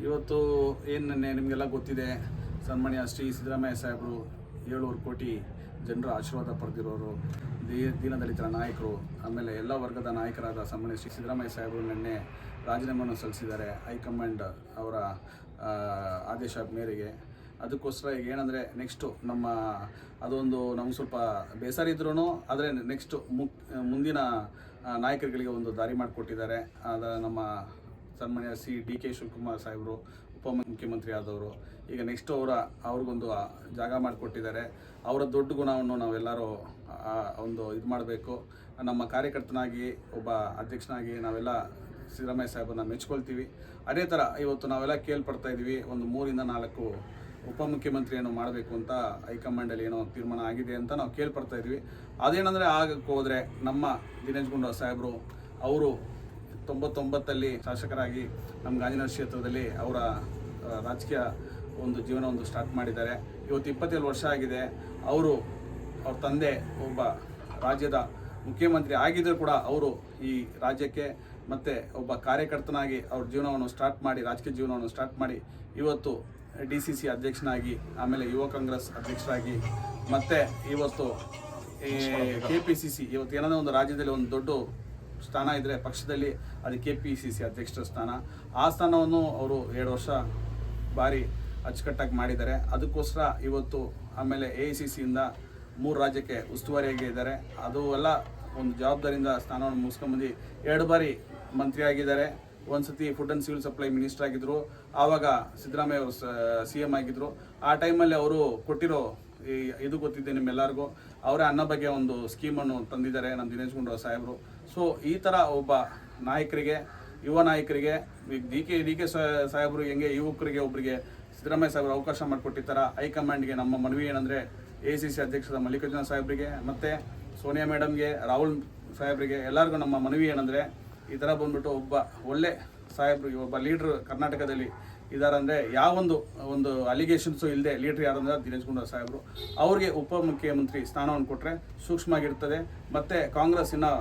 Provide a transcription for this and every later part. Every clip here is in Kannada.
ಇವತ್ತು ಏನು ನಿಮಗೆಲ್ಲ ಗೊತ್ತಿದೆ, ಸನ್ಮಾನ್ಯ ಶ್ರೀ ಸಿದ್ದರಾಮಯ್ಯ ಸಾಹೇಬರು 700 ಕೋಟಿ ಜನರ ಆಶೀರ್ವಾದ ಪಡೆದಿರೋರು, ದೀನದಲಿತರ ನಾಯಕರು, ಆಮೇಲೆ ಎಲ್ಲ ವರ್ಗದ ನಾಯಕರಾದ ಸನ್ಮಾನ್ಯ ಶ್ರೀ ಸಿದ್ದರಾಮಯ್ಯ ಸಾಹೇಬರು ನಿನ್ನೆ ರಾಜೀನಾಮೆಯನ್ನು ಸಲ್ಲಿಸಿದ್ದಾರೆ ಹೈಕಮಾಂಡ್ ಅವರ ಆದೇಶ ಮೇರೆಗೆ. ಅದಕ್ಕೋಸ್ಕರ ಈಗ ಏನಂದರೆ ನೆಕ್ಸ್ಟು ಅದೊಂದು ನಮ್ಗೆ ಸ್ವಲ್ಪ ಬೇಸರ ಇದ್ರೂ ಆದರೆ ನೆಕ್ಸ್ಟು ಮುಂದಿನ ನಾಯಕರುಗಳಿಗೆ ಒಂದು ದಾರಿ ಮಾಡಿಕೊಟ್ಟಿದ್ದಾರೆ. ನಮ್ಮ ಸನ್ಮಾನ್ಯ ಡಿ.ಕೆ. ಶಿವಕುಮಾರ್ ಸಾಹೇಬರು ಉಪಮುಖ್ಯಮಂತ್ರಿ ಆದವರು ಈಗ ನೆಕ್ಸ್ಟ್ ಅವ್ರಿಗೊಂದು ಜಾಗ ಮಾಡಿಕೊಟ್ಟಿದ್ದಾರೆ. ಅವರ ದೊಡ್ಡ ಗುಣವನ್ನು ನಾವೆಲ್ಲರೂ ಒಂದು ಇದು ಮಾಡಬೇಕು. ನಮ್ಮ ಕಾರ್ಯಕರ್ತನಾಗಿ ಒಬ್ಬ ಅಧ್ಯಕ್ಷನಾಗಿ ನಾವೆಲ್ಲ ಸಿದ್ದರಾಮಯ್ಯ ಸಾಹೇಬರನ್ನ ಮೆಚ್ಕೊಳ್ತೀವಿ. ಅದೇ ಥರ ಇವತ್ತು ನಾವೆಲ್ಲ ಕೇಳ್ಪಡ್ತಾ ಇದ್ದೀವಿ, ಒಂದು 3 ರಿಂದ 4 ಉಪಮುಖ್ಯಮಂತ್ರಿಯನ್ನು ಮಾಡಬೇಕು ಅಂತ ಹೈಕಮಾಂಡಲ್ಲಿ ಏನೋ ತೀರ್ಮಾನ ಆಗಿದೆ ಅಂತ ನಾವು ಕೇಳ್ಪಡ್ತಾ ಇದ್ವಿ. ಅದೇನೆಂದರೆ ಆಗಕ್ಕೆ ಹೋದರೆ ನಮ್ಮ ದಿನೇಶ್ ಗುಂಡೂರಾವ್ ಸಾಹೇಬರು ಅವರು 99ರಲ್ಲಿ ಶಾಸಕರಾಗಿ ನಮ್ಮ ಗಾಂಧಿನಗರ ಕ್ಷೇತ್ರದಲ್ಲಿ ಅವರ ರಾಜಕೀಯ ಒಂದು ಜೀವನ ಸ್ಟಾರ್ಟ್ ಮಾಡಿದ್ದಾರೆ. ಇವತ್ತು 27 ವರ್ಷ ಆಗಿದೆ. ಅವ್ರ ತಂದೆ ಒಬ್ಬ ರಾಜ್ಯದ ಮುಖ್ಯಮಂತ್ರಿ ಆಗಿದ್ದರೂ ಕೂಡ ಅವರು ಈ ರಾಜ್ಯಕ್ಕೆ ಮತ್ತು ಒಬ್ಬ ಕಾರ್ಯಕರ್ತನಾಗಿ ಅವ್ರ ಜೀವನವನ್ನು ಸ್ಟಾರ್ಟ್ ಮಾಡಿ, ರಾಜಕೀಯ ಜೀವನವನ್ನು ಸ್ಟಾರ್ಟ್ ಮಾಡಿ ಇವತ್ತು DCC ಅಧ್ಯಕ್ಷನಾಗಿ, ಆಮೇಲೆ ಯುವ ಕಾಂಗ್ರೆಸ್ ಅಧ್ಯಕ್ಷರಾಗಿ, ಮತ್ತು ಇವತ್ತು KPCC ಇವತ್ತು ಏನಾದರೂ ಒಂದು ರಾಜ್ಯದಲ್ಲಿ ಒಂದು ದೊಡ್ಡ ಸ್ಥಾನ ಇದ್ದರೆ ಪಕ್ಷದಲ್ಲಿ ಅದು KPCC ಅಧ್ಯಕ್ಷರ ಸ್ಥಾನ. ಆ ಸ್ಥಾನವನ್ನು ಅವರು 7 ವರ್ಷ ಬಾರಿ ಅಚ್ಚುಕಟ್ಟಾಗಿ ಮಾಡಿದ್ದಾರೆ. ಅದಕ್ಕೋಸ್ಕರ ಇವತ್ತು ಆಮೇಲೆ AICCಯಿಂದ 3 ರಾಜ್ಯಕ್ಕೆ ಉಸ್ತುವಾರಿಯಾಗಿ ಇದ್ದಾರೆ. ಅದು ಎಲ್ಲ ಒಂದು ಜವಾಬ್ದಾರಿಯಿಂದ ಸ್ಥಾನವನ್ನು ಮುಗಿಸ್ಕೊಂಡ್ಬಂದು 2 ಬಾರಿ ಮಂತ್ರಿ ಆಗಿದ್ದಾರೆ. ಒಂದು ಸತಿ food and civil supply minister ಆಗಿದ್ದರು, ಆವಾಗ ಸಿದ್ದರಾಮಯ್ಯ ಅವರು CM ಆಗಿದ್ದರು. ಆ ಟೈಮಲ್ಲಿ ಅವರು ಕೊಟ್ಟಿರೋ ಇದು ಗೊತ್ತಿದೆ ನಿಮ್ಮೆಲ್ಲರಿಗೂ. ಅವರೇ ಅನ್ನ ಬಗ್ಗೆ ಒಂದು ಸ್ಕೀಮನ್ನು ತಂದಿದ್ದಾರೆ ನಮ್ಮ ದಿನೇಶ್ ಗುಂಡೂರಾವ್ ಸಾಹೇಬರು. ಸೊ ಈ ಥರ ಒಬ್ಬ ನಾಯಕರಿಗೆ, ಯುವ ನಾಯಕರಿಗೆ, ಡಿ ಕೆ ಸಾಹೇಬರು ಹೆಂಗೆ ಯುವಕರಿಗೆ ಒಬ್ಬರಿಗೆ ಸಿದ್ದರಾಮಯ್ಯ ಸಾಹೇಬರು ಅವಕಾಶ ಮಾಡಿಕೊಟ್ಟಿರ್ತಾರ. ಹೈಕಮಾಂಡ್ಗೆ ನಮ್ಮ ಮನವಿ ಏನಂದರೆ AICC ಅಧ್ಯಕ್ಷರಾದ ಮಲ್ಲಿಕಾರ್ಜುನ ಸಾಹೇಬರಿಗೆ ಮತ್ತು ಸೋನಿಯಾ ಮೇಡಮ್ಗೆ, ರಾಹುಲ್ ಸಾಹೇಬರಿಗೆ ಎಲ್ಲರಿಗೂ ನಮ್ಮ ಮನವಿ ಏನಂದರೆ ಈ ಥರ ಬಂದ್ಬಿಟ್ಟು ಒಬ್ಬ ಒಳ್ಳೆ ಸಾಹೇಬರು, ಒಬ್ಬ ಲೀಡ್ರ್ ಕರ್ನಾಟಕದಲ್ಲಿ ಇದ್ದಾರೆ ಅಂದರೆ ಒಂದು ಅಲಿಗೇಷನ್ಸು ಇಲ್ಲದೆ ಲೀಡ್ರ್ ಯಾರಂದ್ರೆ ದಿನೇಶ್ ಗುಂಡೂರಾವ್ ಸಾಹೇಬರು. ಅವ್ರಿಗೆ ಉಪಮುಖ್ಯಮಂತ್ರಿ ಸ್ಥಾನವನ್ನು ಕೊಟ್ಟರೆ ಸೂಕ್ಷ್ಮವಾಗಿರ್ತದೆ ಮತ್ತು ಕಾಂಗ್ರೆಸ್ ಇನ್ನೂ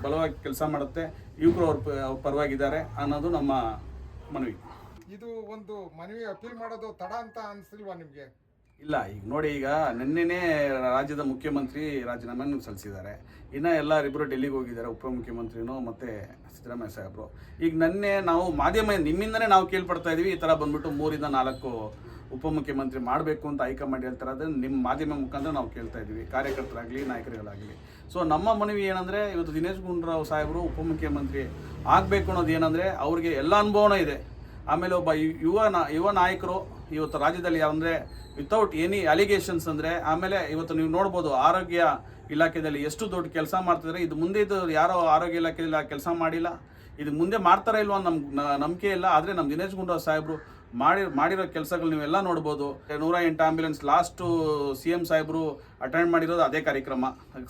ಬಲವಾಗಿ ಕೆಲಸ ಮಾಡುತ್ತೆ. ಯುವಕರು ಅವ್ರ ಪರವಾಗಿದ್ದಾರೆ ಅನ್ನೋದು ನಮ್ಮ ಮನವಿ. ಇದು ಒಂದು ಮನವಿ ಅಪೀಲ್ ಮಾಡೋದು ತಡ ಅಂತ ಅನಿಸಿಲ್ವಾ ನಿಮಗೆ? ಇಲ್ಲ, ಈಗ ನೋಡಿ, ಈಗ ನಿನ್ನೆನೇ ರಾಜ್ಯದ ಮುಖ್ಯಮಂತ್ರಿ ರಾಜೀನಾಮೆಯನ್ನು ಸಲ್ಲಿಸಿದ್ದಾರೆ. ಇನ್ನು ಎಲ್ಲರಿಬ್ಬರು ಡೆಲ್ಲಿಗೆ ಹೋಗಿದ್ದಾರೆ, ಉಪಮುಖ್ಯಮಂತ್ರಿನೂ ಮತ್ತು ಸಿದ್ದರಾಮಯ್ಯ ಸಾಹೇಬರು. ಈಗ ನಾವು ಮಾಧ್ಯಮ ನಿಮ್ಮಿಂದನೇ ನಾವು ಕೇಳ್ಪಡ್ತಾ ಇದ್ದೀವಿ, ಈ ಥರ ಬಂದ್ಬಿಟ್ಟು 3 ರಿಂದ 4 ಉಪಮುಖ್ಯಮಂತ್ರಿ ಮಾಡಬೇಕು ಅಂತ ಹೈಕಮಾಂಡ್ ಹೇಳ್ತಾರೆ. ಅದನ್ನು ನಿಮ್ಮ ಮಾಧ್ಯಮ ಮುಖಾಂತರ ನಾವು ಕೇಳ್ತಾ ಇದ್ದೀವಿ, ಕಾರ್ಯಕರ್ತರಾಗಲಿ ನಾಯಕರುಗಳಾಗಲಿ. ಸೊ ನಮ್ಮ ಮನವಿ ಏನಂದರೆ ಇವತ್ತು ದಿನೇಶ್ ಗುಂಡೂರಾವ್ ಸಾಹೇಬರು ಉಪಮುಖ್ಯಮಂತ್ರಿ ಆಗಬೇಕು ಅನ್ನೋದು ಏನಂದರೆ ಅವ್ರಿಗೆ ಎಲ್ಲ ಅನುಭವನೂ ಇದೆ. ಆಮೇಲೆ ಒಬ್ಬ ಯುವ ನಾಯಕರು ಇವತ್ತು ರಾಜ್ಯದಲ್ಲಿ ಅಂದರೆ ವಿತೌಟ್ ಎನಿ ಅಲಿಗೇಷನ್ಸ್ ಅಂದರೆ, ಆಮೇಲೆ ಇವತ್ತು ನೀವು ನೋಡ್ಬೋದು ಆರೋಗ್ಯ ಇಲಾಖೆಯಲ್ಲಿ ಎಷ್ಟು ದೊಡ್ಡ ಕೆಲಸ ಮಾಡ್ತಿದ್ದಾರೆ. ಇದು ಮುಂದೆ ಯಾರೋ ಆರೋಗ್ಯ ಇಲಾಖೆಯಲ್ಲಿ ಕೆಲಸ ಮಾಡಿಲ್ಲ, ಇದು ಮುಂದೆ ಮಾಡ್ತಾರ ಇಲ್ವ ನಂಬಿಕೆ ಇಲ್ಲ. ಆದರೆ ನಮ್ಮ ದಿನೇಶ್ ಗುಂಡೂರಾವ್ ಸಾಹೇಬರು ಮಾಡಿರೋ ಕೆಲಸಗಳು ನೀವೆಲ್ಲ ನೋಡ್ಬೋದು. 108 ಆಂಬ್ಯುಲೆನ್ಸ್ ಲಾಸ್ಟು CM ಸಾಹೇಬರು ಅಟೆಂಡ್ ಮಾಡಿರೋದು ಅದೇ ಕಾರ್ಯಕ್ರಮ,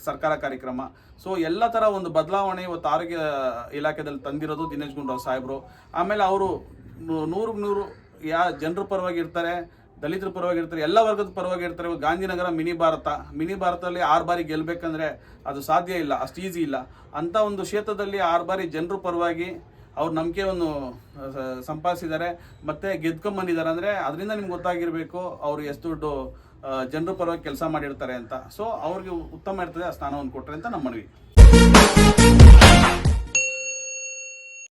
ಸರ್ಕಾರ ಕಾರ್ಯಕ್ರಮ. ಸೊ ಎಲ್ಲ ಥರ ಒಂದು ಬದಲಾವಣೆ ಇವತ್ತು ಆರೋಗ್ಯ ಇಲಾಖೆಯಲ್ಲಿ ತಂದಿರೋದು ದಿನೇಶ್ ಗುಂಡೂರಾವ್ ಸಾಹೇಬರು. ಆಮೇಲೆ ಅವರು 100 ಜನರ ಪರವಾಗಿ ಇರ್ತಾರೆ, ದಲಿತರ ಪರವಾಗಿ ಇರ್ತಾರೆ, ಎಲ್ಲ ವರ್ಗದ ಪರವಾಗಿ ಇರ್ತಾರೆ. ಗಾಂಧಿನಗರ ಮಿನಿ ಭಾರತದಲ್ಲಿ 6 ಬಾರಿ ಗೆಲ್ಲಬೇಕಂದ್ರೆ ಅದು ಸಾಧ್ಯ ಇಲ್ಲ, ಅಷ್ಟು ಈಸಿ ಇಲ್ಲ. ಅಂಥ ಒಂದು ಕ್ಷೇತ್ರದಲ್ಲಿ 6 ಬಾರಿ ಜನರ ಪರವಾಗಿ ಅವ್ರ ನಂಬಿಕೆಯನ್ನು ಸಂಪಾದಿಸಿದ್ದಾರೆ ಮತ್ತು ಗೆದ್ಕೊಂಬಂದಿದ್ದಾರೆ. ಅಂದರೆ ಅದರಿಂದ ನಿಮ್ಗೆ ಗೊತ್ತಾಗಿರಬೇಕು ಅವರು ಎಷ್ಟು ದೊಡ್ಡ ಜನರ ಪರವಾಗಿ ಕೆಲಸ ಮಾಡಿರ್ತಾರೆ ಅಂತ. ಸೊ ಅವ್ರಿಗೆ ಉತ್ತಮ ಇರ್ತದೆ ಆ ಸ್ಥಾನವನ್ನು ಕೊಟ್ಟರೆ ಅಂತ ನಮ್ಮ ಮನವಿ.